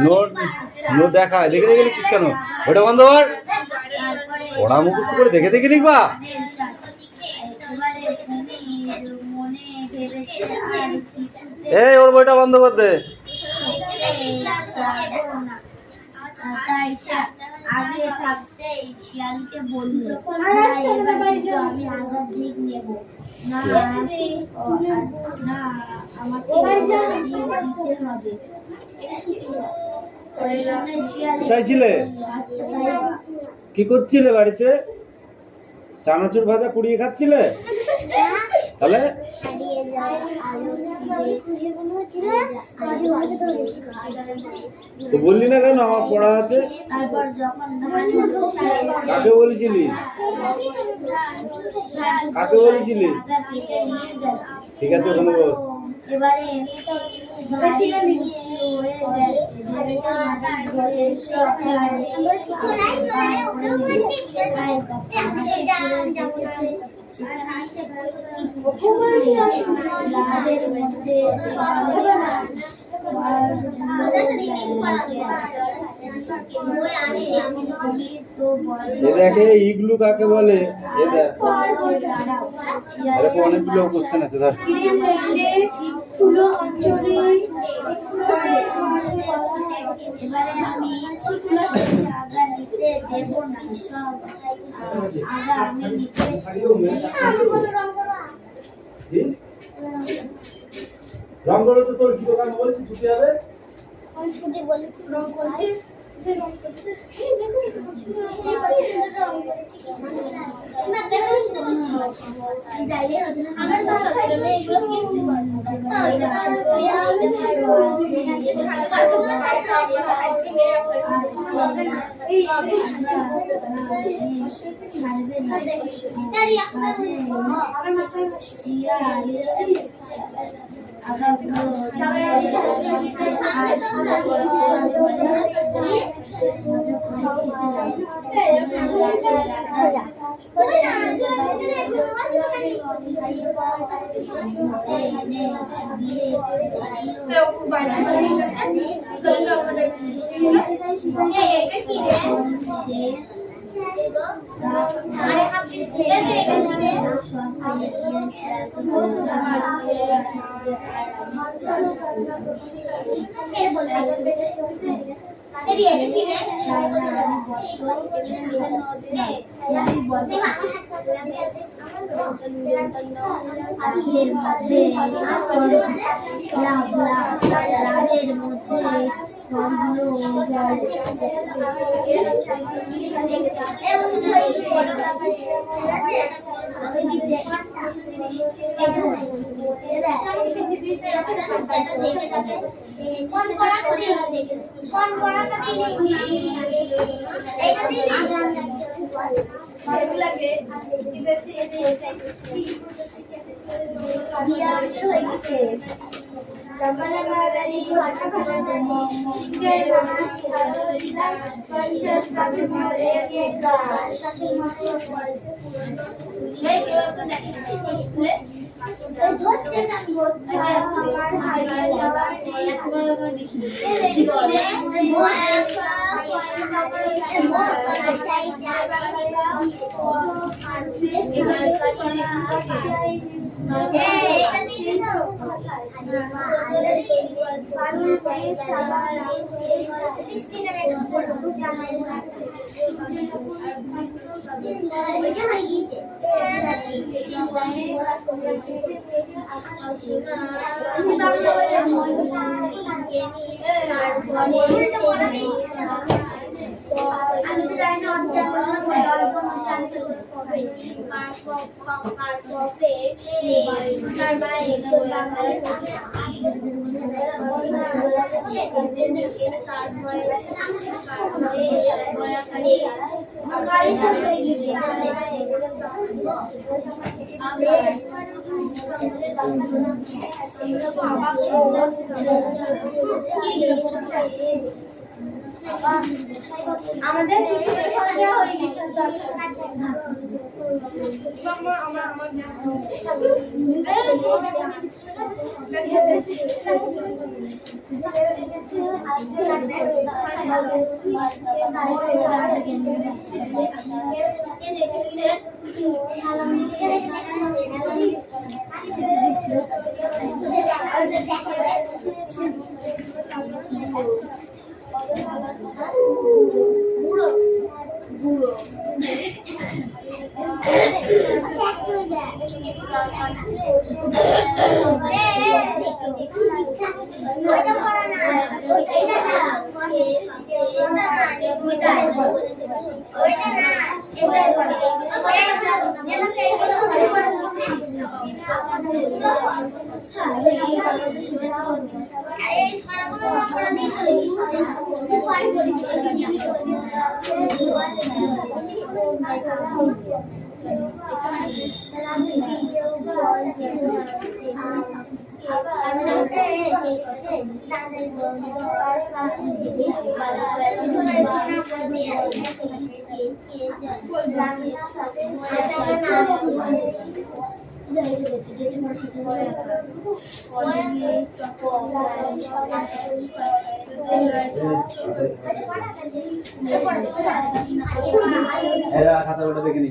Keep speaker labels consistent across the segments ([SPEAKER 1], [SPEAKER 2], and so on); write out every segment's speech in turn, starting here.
[SPEAKER 1] Note note দেখা দেখে দেখে লিখিস কেন? ওটা বন্ধ কর। ওরা মুখস্থ করে দেখে দেখে লিখবা। এই ওর বইটা বন্ধ কর দে।
[SPEAKER 2] আগে থাকতে শিয়ালকে বলল আমি আগার দিক নেব না, আমাকে হবে।
[SPEAKER 1] কোথায় ছিলে? কি করছিলে বাড়িতে? চানাচুর ভাজা পুড়িয়ে খাচ্ছিলে? তাহলে তো বললি না কেন আমার পড়া আছে? কাকে বলেছিলি? কাকে বলেছিলি? ঠিক আছে ওখানে বস।
[SPEAKER 2] এবারে
[SPEAKER 1] দেখে ইগলু কাকে বলে? এরকম অনেকগুলো কোশ্চেন আছে ধর। রং করলে তো তোর কি দোকান বলছি ছুটি হবে?
[SPEAKER 2] ছুটি বলে রং করছে। আমাদের
[SPEAKER 1] খাতা ওটা দেখে নি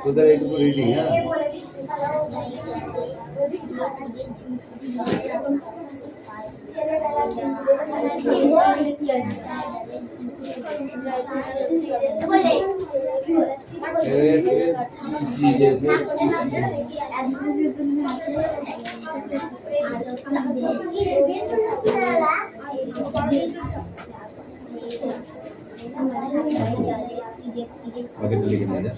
[SPEAKER 1] তোদের এইটুকু রিডিং হ্যাঁ লিখে নিয়ে যা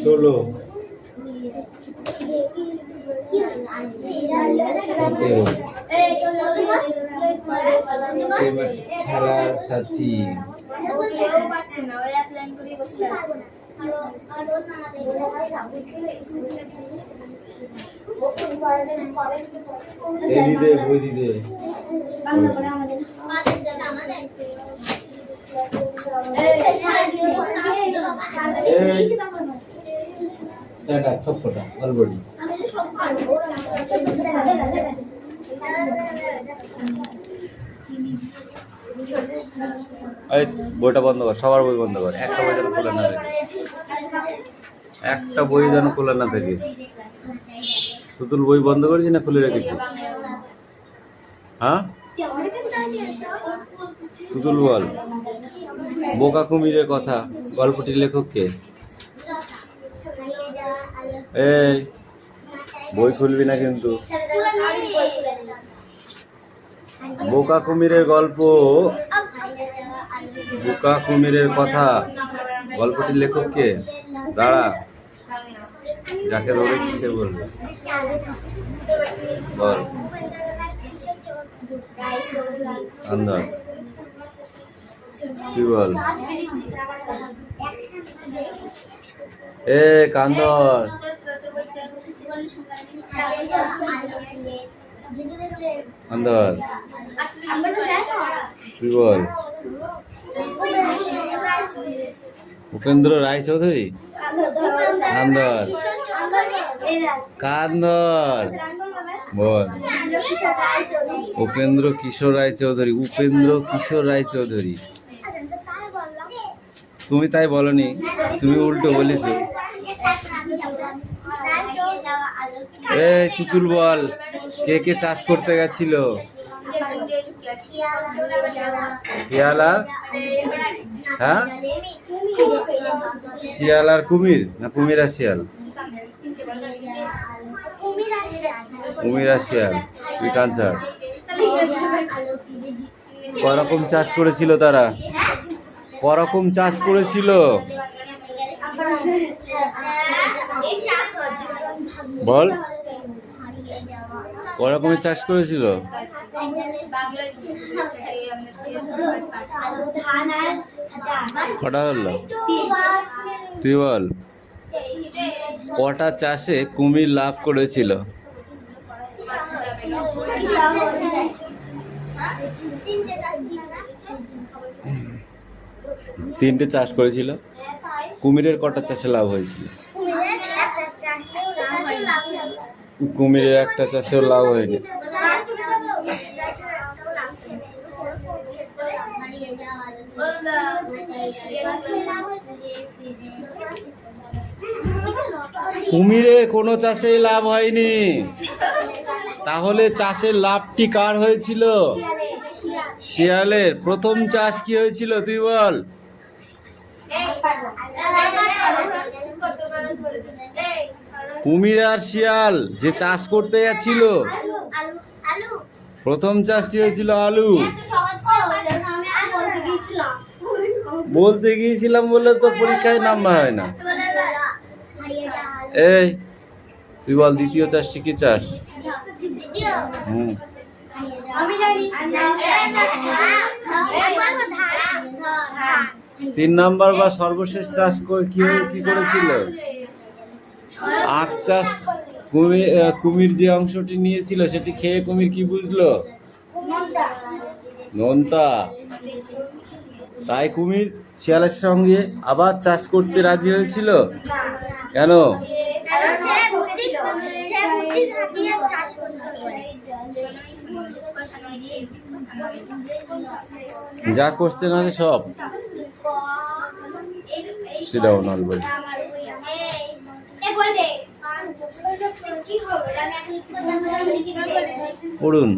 [SPEAKER 1] ষোলো খেলার সাথী দিদে বই দিদে সব কটা অলরেডি বইটা বন্ধ কর, সবার বই বন্ধ কর, একটা বই যেন খোলা না থাকে, একটা বই যেন খোলা না থাকে। তুতুল বই বন্ধ করেছি না খুলে রেখেছিস? হ্যাঁ তুতুল বল, বোকা কুমিরের কথা গল্পটির লেখক কে? এই বই খুলবি না কিন্তু। বোকা কুমিরের গল্প, বোকা কুমিরের কথা গল্পটির লেখক কে? দাঁড়া, যাকে ধরেছি সে বলবে। বল। আন্দাজ কি বল? এ কান্দর, আন্দাজ কি বল? উপেন্দ্র রায়চৌধুরী। আন্দাজ কান্দর বল। উপেন্দ্র কিশোর রায়চৌধুরী। উপেন্দ্র কিশোর রায়চৌধুরী। তুমি তাই বলনি, তুমি উল্টো বলেছো। এই তুতুল বল, কে কে চাষ করতে গেছিল? শিয়াল আর হ্যাঁ শিয়াল আর কুমির, না কুমির আর শিয়াল? কুমির আর শিয়াল কুইক আনসার। করকম চাষ করেছিল তারা? করকম চাষ করেছিল? বল, করকমের চাষ করেছিল? কটা হলো তুই বল? কটা চাষে কুমির লাভ করেছিল? তিনটে চাষ করেছিল। কুমিরের কটা চাষে লাভ হয়েছিল? কুমিরের একটা চাষেও লাভ হয়নি। কুমিরের কোনো চাষেই লাভ হয়নি, তাহলে চাষের লাভটি কার হয়েছিল? শিয়ালের। প্রথম চাষ কি হয়েছিল তুই বল? কুমির আর শিয়াল যে চাষ করতে গেছিল, প্রথম চাষটি হয়েছিল আলু। বলতে গিয়েছিলাম বলে তো পরীক্ষায় নাম্বার হয় না। এই তুই বল দ্বিতীয় চাষটি কি চাষ? তিন নাম্বার বা সর্বশেষ চাষ কি করেছিল? আখ চাষ। কুমির যে অংশটি নিয়েছিল সেটি খেয়ে কুমির কি বুঝলো? নোনতা। তাই কুমির শিয়ালের সঙ্গে আবার চাষ করতে রাজি হয়েছিল। কেন? যা কোশ্চেন আছে সব সেটাও নলবই পড়ুন।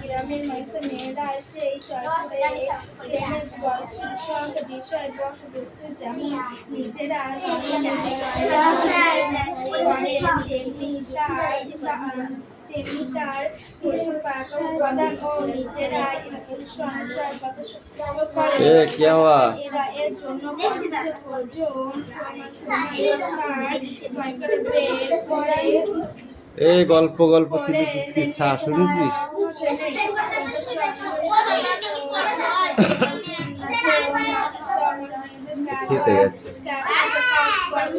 [SPEAKER 2] গ্রামের মানুষের মেয়েরা এসে এই বিষয় বস্তু যেমন নিজেরা তেমনি তার উপাদান ও নিজেরা এর জন্য
[SPEAKER 1] এই গল্প শুনেছিস? খেতে গেছে,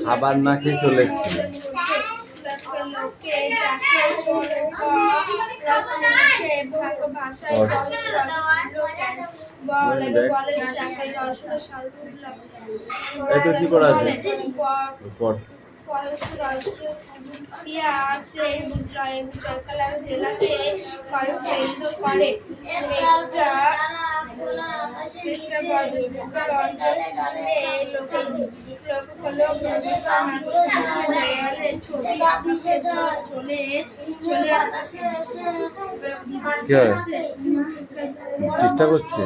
[SPEAKER 1] খাবার না খেয়ে চলে এসেছিল। এই তো কি করা আছে?
[SPEAKER 2] জেলাকে করে
[SPEAKER 1] চেষ্টা করছে।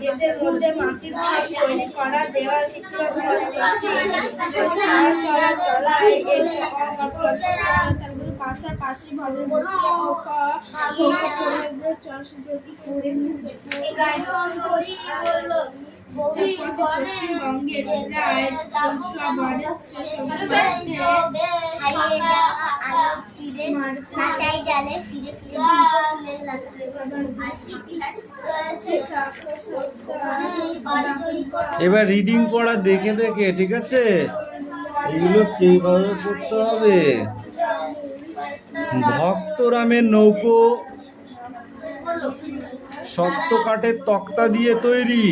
[SPEAKER 2] এদের মধ্যে মাটির তৈরি করা দেওয়াল পাশাপাশি পশ্চিমবঙ্গের প্রায় 200 বরচ্চ
[SPEAKER 1] এবার রিডিং পড়া দেখে দেখে, ঠিক আছে? এগুলো কিভাবে পড়তে হবে? ভক্তরামের নৌকো শক্ত কাঠের তক্তা দিয়ে তৈরি।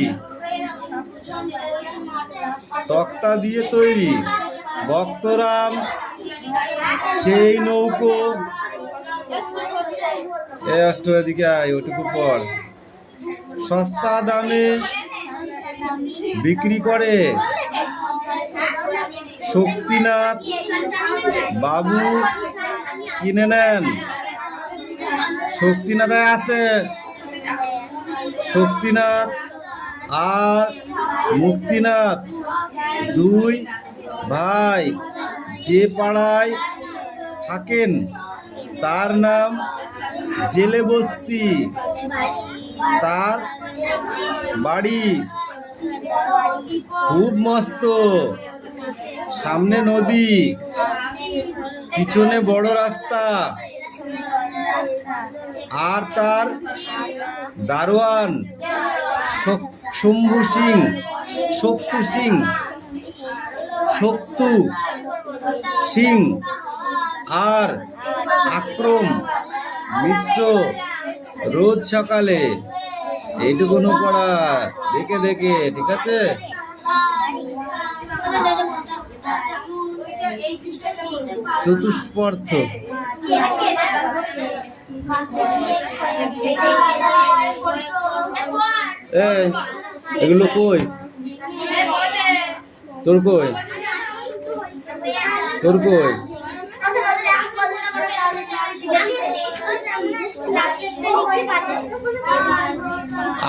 [SPEAKER 1] তক্তা দিয়ে তৈরি। ভক্তরাম সেই নৌকো, এদিকে আয়, ওটুকু পর, সস্তা দামে বিক্রি করে। শক্তিনাথ বাবু কিনে নেন। শক্তিনাথ আছে, শক্তিনাথ আর মুক্তিনাথ দুই ভাই যে পাড়ায় থাকেন তার নাম জেলে বস্তি। তার বাড়ি খুব মস্ত, সামনে নদী, পিছনে বড় রাস্তা, আর তার দারোয়ান শম্ভু সিং, শক্তু সিং আর আক্রম মিশ্র রোজ সকালে। এইটুকুনো পড়া দেখে দেখে, ঠিক আছে? চতুষ্পর্থ এগুলো কই? তোর কই? তোর কই?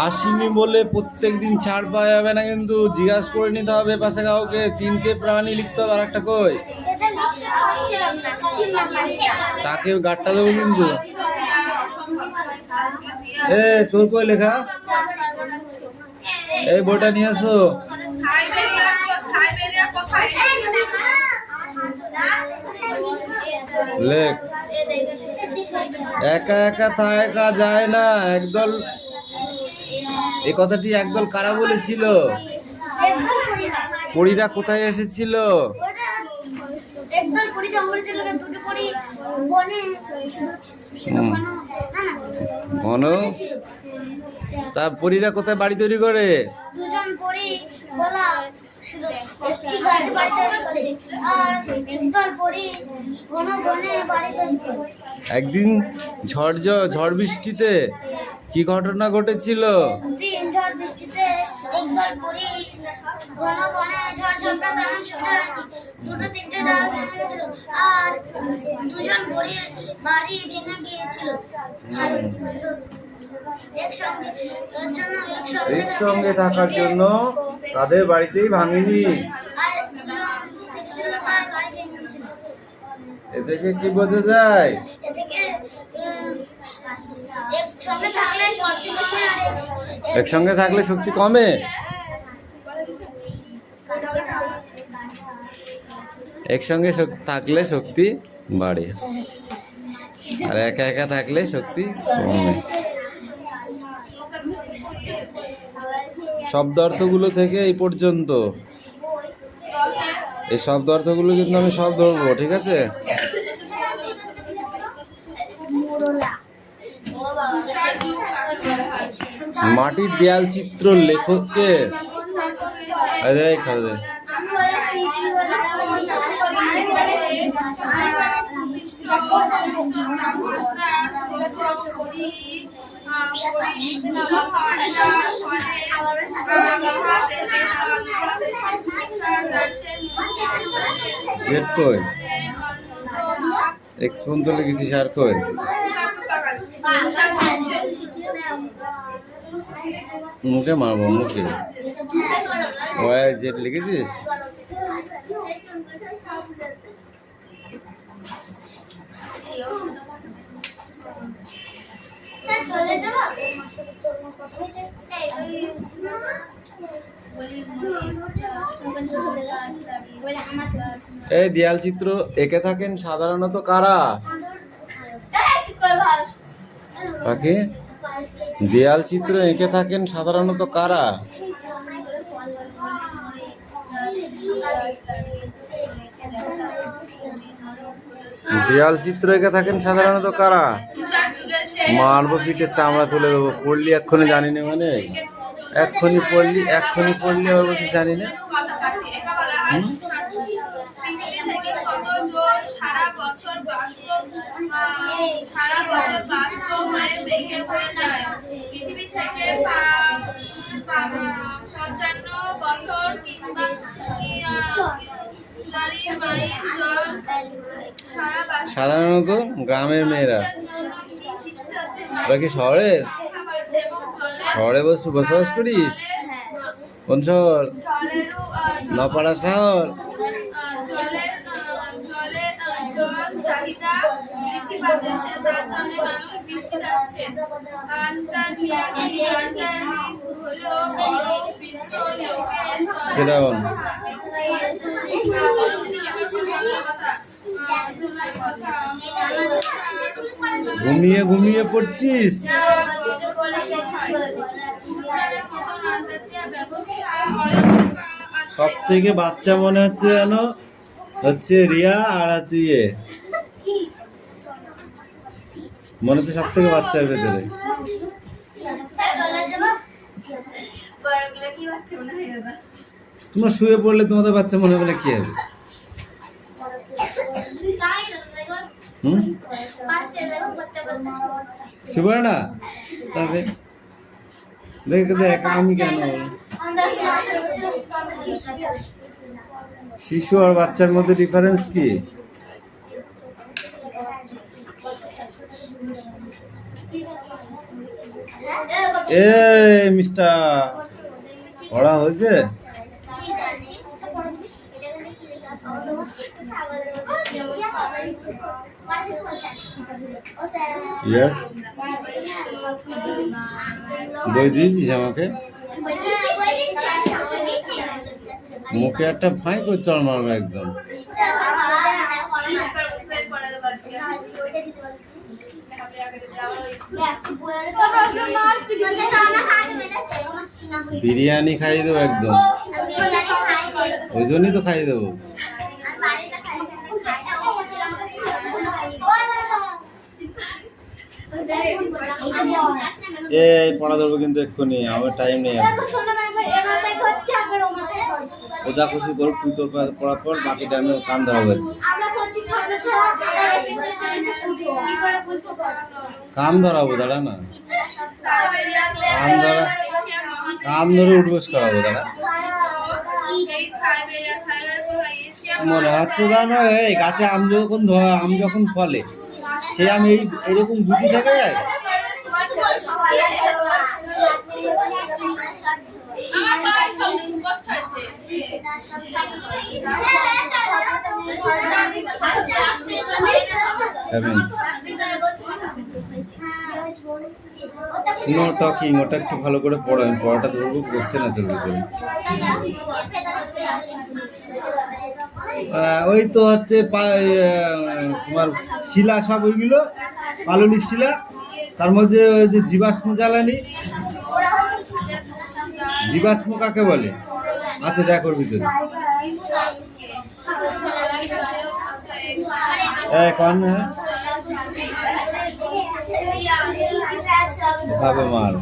[SPEAKER 1] আসিনি বলে প্রত্যেকদিন ছাড় পাওয়া যাবে না, কিন্তু জিজ্ঞাসা করে নিতে হবে পাশে কাউকে। 3টে প্রাণী লিখতে হবে। আর একটা কই? তাকে গাড়টা দেবো কিন্তু। তোর কই লেখা? এই বইটা নিয়ে আসো। লেখ। একা একা থাকা যায় না, একদল। এই কথাটি একদল কারা বলেছিল? পরীরা কোথায় এসেছিল? ঘন। তা পরীরা কোথায় বাড়ি তৈরি করে?
[SPEAKER 2] দুজন পরী বলা শুধু একটি গাছে বাড়ি তৈরি করে, আর একদল পরী ঘন বনে বাড়ি তৈরি করে।
[SPEAKER 1] একদিন ঝড় বৃষ্টিতে কি ঘটনা ঘটেছিল?
[SPEAKER 2] ঝড় বৃষ্টিতে একদল পরী ঘন বনে ঝড় ঝাপটা তেমন সুবিধা হয়নি। 2-3টে ডাল ভেঙে গেছিল, আর দুজন পরীর বাড়ি ভেঙে গিয়েছিল। আর শুধু
[SPEAKER 1] একসঙ্গে থাকার জন্য তাদের বাড়িতেই ভাঙেনি। এ থেকে কি বোঝা যায়? একসঙ্গে থাকলে শক্তি কমে, একসঙ্গে থাকলে শক্তি বাড়ে, আর একা একা থাকলে শক্তি কমে। শব্দ অর্থগুলো থেকে এই পর্যন্ত, এই শব্দ অর্থগুলো কিন্তু আমি সব ধরবো, ঠিক আছে? মাটির দেয়াল চিত্র লেখককে জেড কই এক্স পর্যন্ত লিখেছিস, আর কই? মুখে মারবো, মুখে। ওয়াই জেড লিখেছিস? এই দেয়াল চিত্র এঁকে থাকেন সাধারণত কারা? পাখি, দেয়াল চিত্র এঁকে থাকেন সাধারণত কারা? দেয়াল চিত্র এঁকে থাকেন সাধারণত কারা? মারবো, পিঠে চামড়া তুলে দেবো। পড়লি এক্ষুনি জানি না, মানে এক্ষুনি পড়লি আবার বলছি জানি না। সাধারণত গ্রামের মেয়েরা। কি শহরে বসবাস করিস? কোন শহর? নপাড়া শহর। ঘুমিয়ে ঘুমিয়ে পড়ছিস? সব থেকে বাচ্চা মনে হচ্ছে যেন হচ্ছে রিয়া, আর হচ্ছে ইয়ে মনে হচ্ছে সব থেকে বাচ্চার ভেতরে। তোমরা শুয়ে পড়লে তোমাদের বাচ্চা মনে হলে কি হবে? শুয়ে না তবে দেখ আমি কেন, শিশু আর বাচ্চার মধ্যে ডিফারেন্স কি? এ মিস্টার, পড়া হয়েছে? ইয়েস। বই দিয়েছিস আমাকে? মুখে একটা ফাঁই করে চল মারবো একদম। বিরিয়ানি খাইয়ে দেবো একদম, ওই জন্যই তো খাইয়ে দেবো। এই পড়া ধরবো কিন্তু এক্ষুনি, আমার টাইম নেই। ও যা খুশি করুক, তুই তোর পড়ার পর বাকিটা আমি কান ধরাবো। কান ধরাবো, দাঁড়া না, কান ধরে উঠবোস করাবো, দাঁড়া। মনে হচ্ছে জানো, এই গাছে আম যখন ফলে সে আমি এরকম গুটি থাকে। নো টকিং, ওটা একটু ভালো করে পড়ো, আমি পড়াটা ধরবো, কোশ্চেন আছে ভিতরে। ওই তো হচ্ছে তোমার শিলা, সব ওইগুলো পাললিক শিলা, তার মধ্যে ওই যে জীবাশ্ম জ্বালানি, জীবাশ্ম কাকে বলে? আচ্ছা দেখো ওর ভিতরে কন ভাবে মার।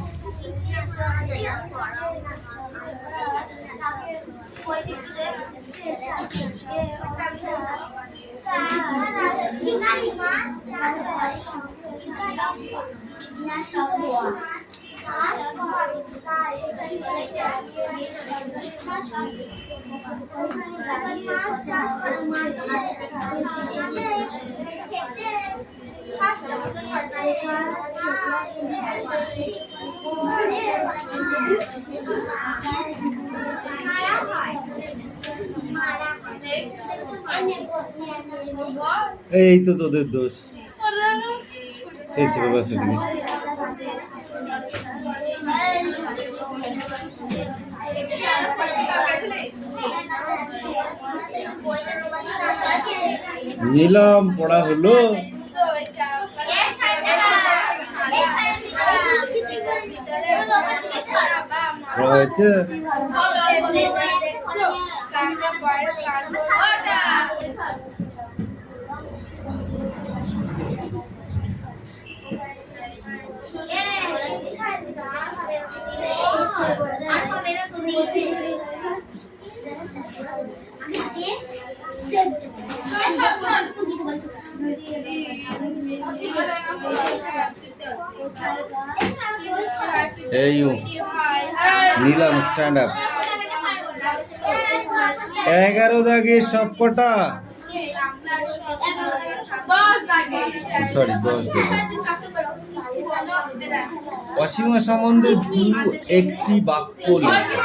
[SPEAKER 1] এই তো তোদের দোষ। বাবা নিলাম, পড়া হলো। পড়া হয়েছে। এই নিলাম, স্ট্যান্ড আপ। 11 দাগের সব কটা, সরি 10 দাগের। অসীমা সম্বন্ধে একটি বাক্য লিখো।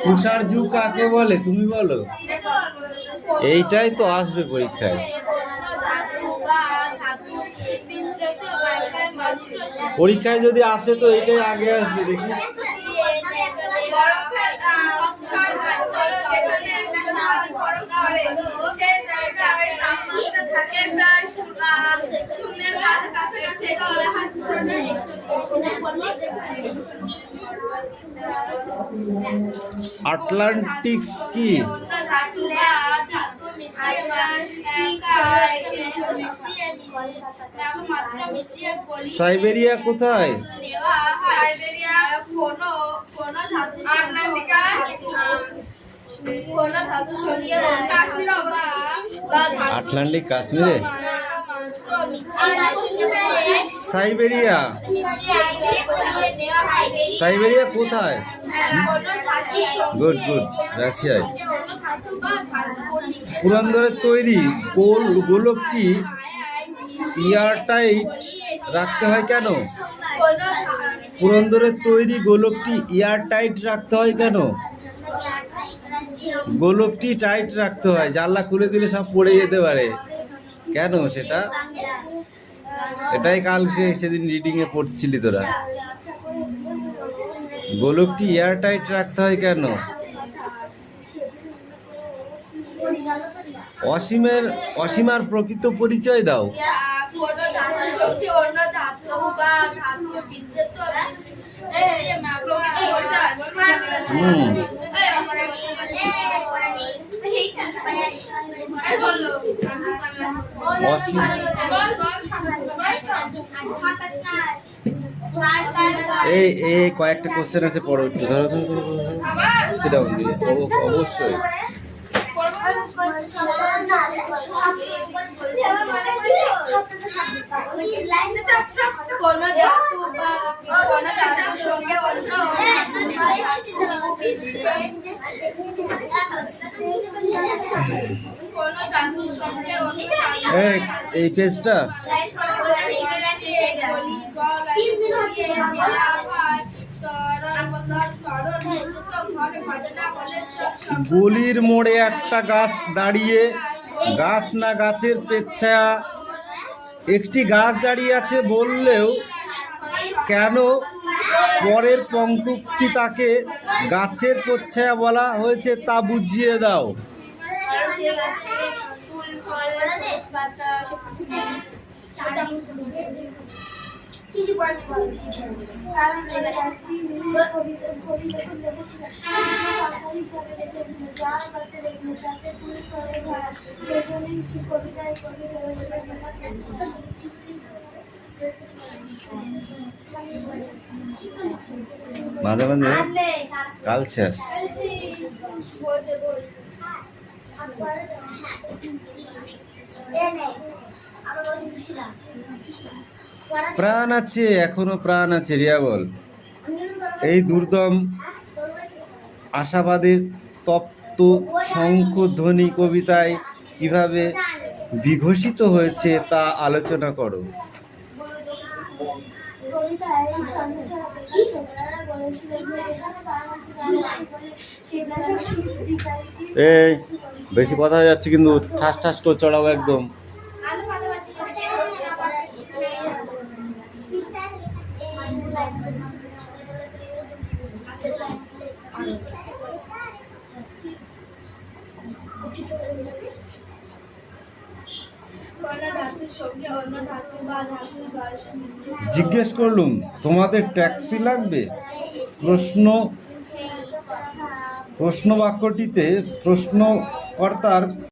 [SPEAKER 1] তুষারঝু কাকে বলে তুমি বলো? এইটাই তো আসবে পরীক্ষায়। পরীক্ষায় যদি আসে তো এটাই আগে আসবে, দেখি। আটলান্টিক্স কি? সাইবেরিয়া কোথায়? আটলান্টিক কাশ্মীরে। সাইবেরিয়া, সাইবেরিয়া কোথায়? গুড গুড, রাশিয়ায়। পুরন্দরের তৈরি গোলকটি এয়ারটাইট রাখতে হয় কেন? পুরন্দরের তৈরি গোলকটি এয়ারটাইট রাখতে হয় কেন? গোলকটি টাইট রাখতে হয়, জানলা খুলে দিলে সব পড়ে যেতে পারে। কেন সেটা? এটাই কাল সেদিন রিডিং এ পড়ছিলি তোরা। গোলকটি এয়ারটাইট রাখতে হয় কেন? অসীমার প্রকৃত পরিচয় দাও। এই কয়েকটা কোশ্চেন আছে, পড়ো একটু। ধরো সেটা অবশ্যই। এই পেজটা গলির মোড়ে একটা গাছ দাঁড়িয়ে, গাছ না গাছের পেছায়া একটি গাছ দাঁড়িয়ে আছে বললেও কেন পরের পঙ্ক্তি তাকে গাছের পেছায়া বলা হয়েছে তা বুঝিয়ে দাও। মাঝে মাঝে কাল শেষ। প্রাণ আছে, এখনো প্রাণ আছে, রিয়া বল। এই দুর্দম আশাবাদের তপ্ত শঙ্খধ্বনি কবিতায় কিভাবে বিঘোষিত হয়েছে তা আলোচনা করো। এই বেশি কথা হয়ে যাচ্ছে কিন্তু, ঠাস ঠাস করে চড়াবো একদম।
[SPEAKER 2] ধাতুর সঙ্গে অন্য ধাতু বা ধাতুর বয়সের মিশ্রণ
[SPEAKER 1] জিজ্ঞেস করলুম তোমাদের ট্যাক্সি লাগবে। প্রশ্ন বাক্যটিতে প্রশ্নকর্তার